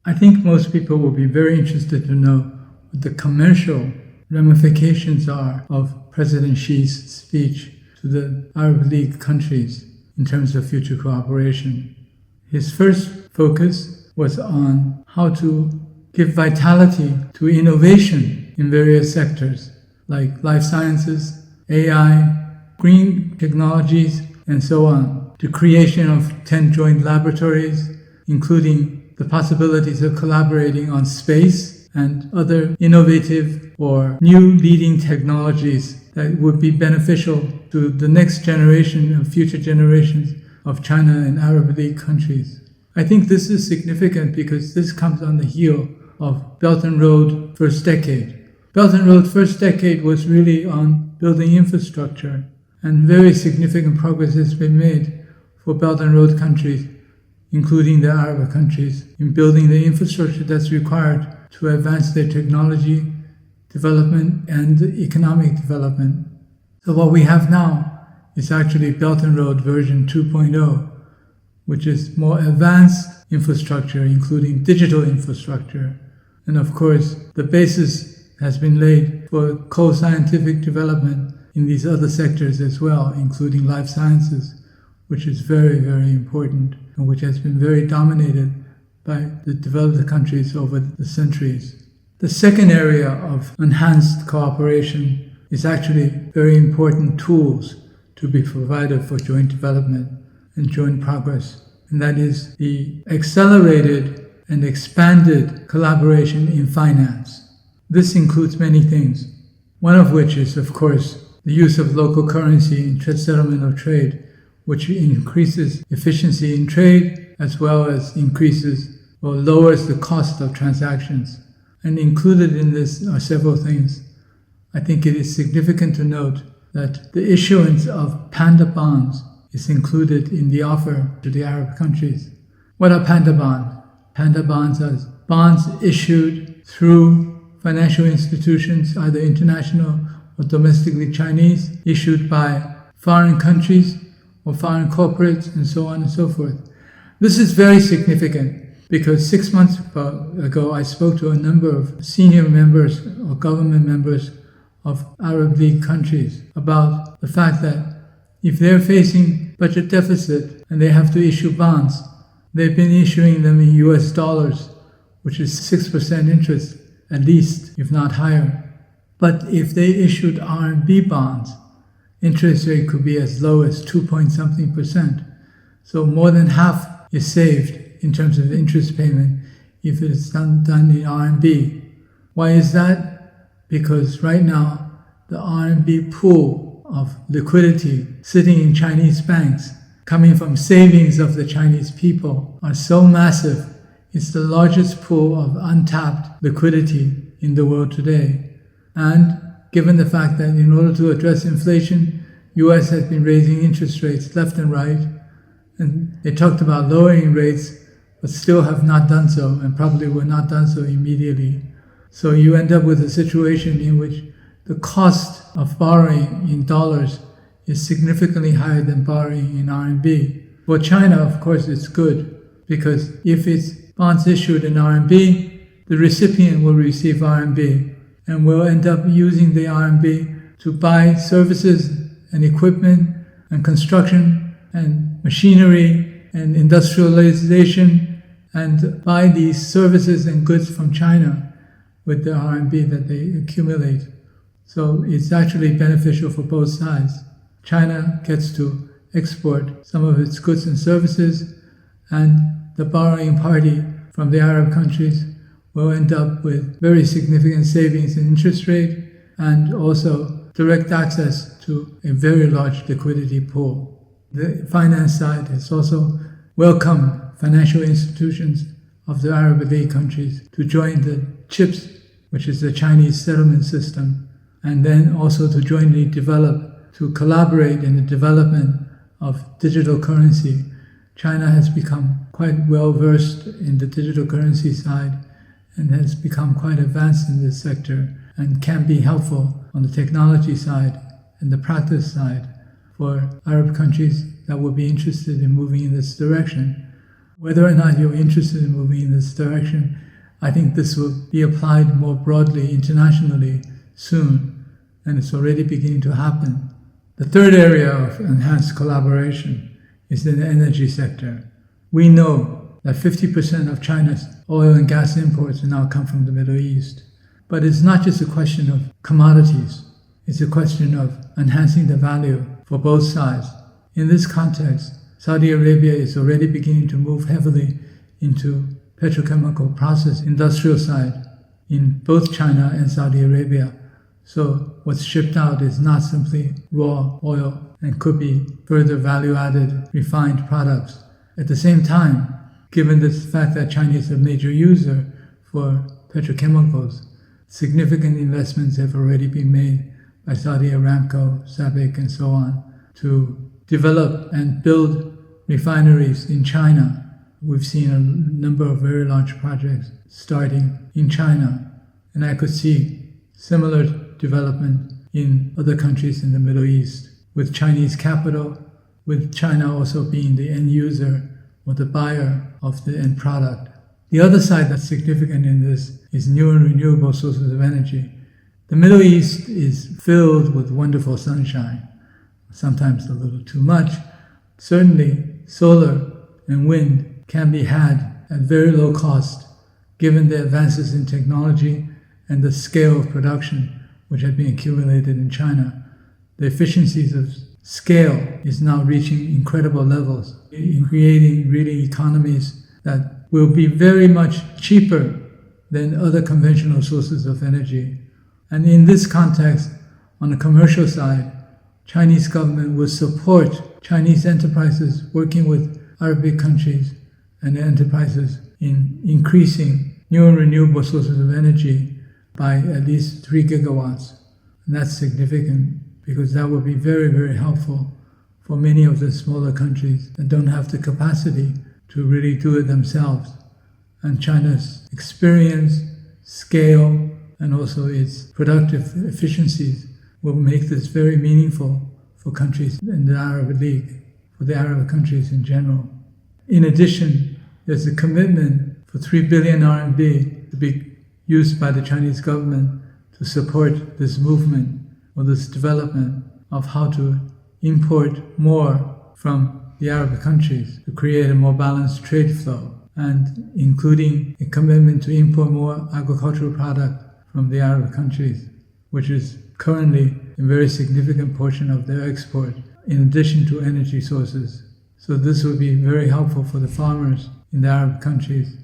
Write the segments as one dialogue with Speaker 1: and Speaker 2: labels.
Speaker 1: I think most people will be very interested to know what the commercial ramifications are of President Xi's speech to the Arab League countries in terms of future cooperation. His first focus was on how to give vitality to innovation in various sectors like life sciences, AI, green technologies, and so on, the creation of 10 joint laboratories, including the possibilities of collaborating on space and other innovative or new leading technologies that would be beneficial to the next generation and future generations of China and Arab League countries. I think this is significant because this comes on the heel of Belt and Road first decade. Belt and Road first decade was really on building infrastructure, and very significant progress has been made for Belt and Road countries, including the Arab countries, in building the infrastructure that's required to advance their technology development and economic development. So what we have now is actually Belt and Road version 2.0, which is more advanced infrastructure, including digital infrastructure. And of course, the basis has been laid for co-scientific development in these other sectors as well, including life sciences, which is very, very important and which has been very dominated by the developed countries over the centuries. The second area of enhanced cooperation is actually very important tools to be provided for joint development and joint progress, and that is the accelerated and expanded collaboration in finance. This includes many things, one of which is, of course, the use of local currency in settlement of trade, which increases efficiency in trade as well as increases or lowers the cost of transactions. And included in this are several things. I think it is significant to note that the issuance of Panda bonds is included in the offer to the Arab countries. What are Panda bonds? Panda bonds are bonds issued through financial institutions, either international or domestically Chinese, issued by foreign countries or foreign corporates, and so on and so forth. This is very significant because 6 months ago I spoke to a number of senior members or government members of Arab League countries about the fact that if they're facing budget deficit and they have to issue bonds, they've been issuing them in US dollars, which is 6% interest at least, if not higher. But if they issued RMB bonds, interest rate could be as low as 2-point-something%. So more than half is saved in terms of interest payment if it's done in RMB. Why is that? Because right now, the RMB pool of liquidity sitting in Chinese banks, coming from savings of the Chinese people, are so massive. It's the largest pool of untapped liquidity in the world today. And given the fact that in order to address inflation, US has been raising interest rates left and right, and they talked about lowering rates, but still have not done so, and probably will not done so immediately. So you end up with a situation in which the cost of borrowing in dollars is significantly higher than borrowing in RMB. For China, of course, it's good, because if it's bonds issued in RMB, the recipient will receive RMB, and will end up using the RMB to buy services and equipment and construction and machinery and industrialization, and buy these services and goods from China with the RMB that they accumulate. So it's actually beneficial for both sides. China gets to export some of its goods and services, and the borrowing party from the Arab countries will end up with very significant savings in interest rate and also direct access to a very large liquidity pool. The finance side has also welcomed financial institutions of the Arab League countries to join the CHIPS, which is the Chinese settlement system, and then also to jointly develop, to collaborate in the development of digital currency. China has become quite well versed in the digital currency side and has become quite advanced in this sector and can be helpful on the technology side and the practice side for Arab countries that will be interested in moving in this direction. Whether or not you're interested in moving in this direction, I think this will be applied more broadly internationally soon, and it's already beginning to happen. The third area of enhanced collaboration is in the energy sector. We know that 50% of China's oil and gas imports now come from the Middle East. But it's not just a question of commodities. It's a question of enhancing the value for both sides. In this context, Saudi Arabia is already beginning to move heavily into petrochemical process industrial side in both China and Saudi Arabia. So what's shipped out is not simply raw oil and could be further value-added refined products. At the same time, given the fact that China is a major user for petrochemicals, significant investments have already been made by Saudi Aramco, SABIC, and so on to develop and build refineries in China. We've seen a number of very large projects starting in China, and I could see similar development in other countries in the Middle East, with Chinese capital, with China also being the end user or the buyer of the end product. The other side that's significant in this is new and renewable sources of energy. The Middle East is filled with wonderful sunshine, sometimes a little too much. Certainly, solar and wind can be had at very low cost, given the advances in technology and the scale of production which have been accumulated in China. The efficiencies of scale is now reaching incredible levels in creating really economies that will be very much cheaper than other conventional sources of energy. And in this context, on the commercial side, Chinese government will support Chinese enterprises working with Arabic countries and enterprises in increasing new and renewable sources of energy by at least 3 gigawatts. And that's significant because that will be very, very helpful for many of the smaller countries that don't have the capacity to really do it themselves. And China's experience, scale, and also its productive efficiencies will make this very meaningful for countries in the Arab League, for the Arab countries in general. In addition, there's a commitment for 3 billion RMB to be used by the Chinese government to support this movement or this development of how to import more from the Arab countries to create a more balanced trade flow, and including a commitment to import more agricultural product from the Arab countries, which is currently a very significant portion of their export, in addition to energy sources. So this will be very helpful for the farmers in the Arab countries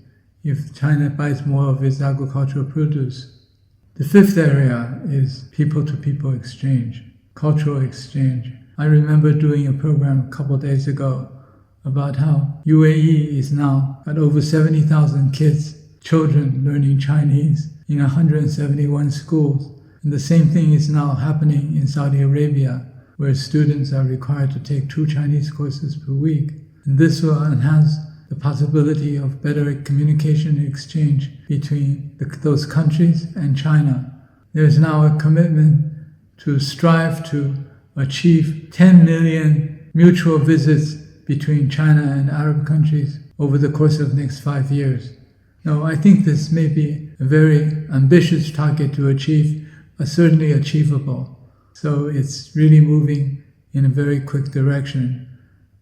Speaker 1: if China buys more of its agricultural produce. The fifth area is people-to-people exchange, cultural exchange. I remember doing a program a couple of days ago about how UAE is now at over 70,000 children learning Chinese in 171 schools. And the same thing is now happening in Saudi Arabia, where students are required to take 2 Chinese courses per week. And this will enhance the possibility of better communication and exchange between those countries and China. There is now a commitment to strive to achieve 10 million mutual visits between China and Arab countries over the course of the next 5 years. Now, I think this may be a very ambitious target to achieve, but certainly achievable. So it's really moving in a very quick direction.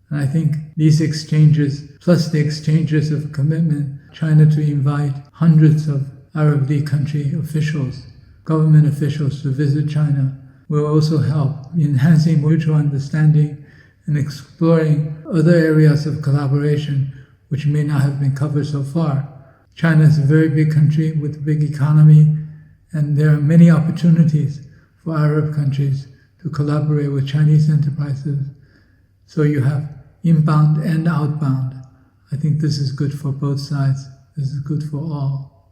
Speaker 1: And I think these exchanges, plus the exchanges of commitment, China to invite hundreds of Arab League country officials, government officials to visit China, will also help in enhancing mutual understanding and exploring other areas of collaboration which may not have been covered so far. China is a very big country with a big economy, and there are many opportunities for Arab countries to collaborate with Chinese enterprises. So you have inbound and outbound. I think this is good for both sides. This is good for all.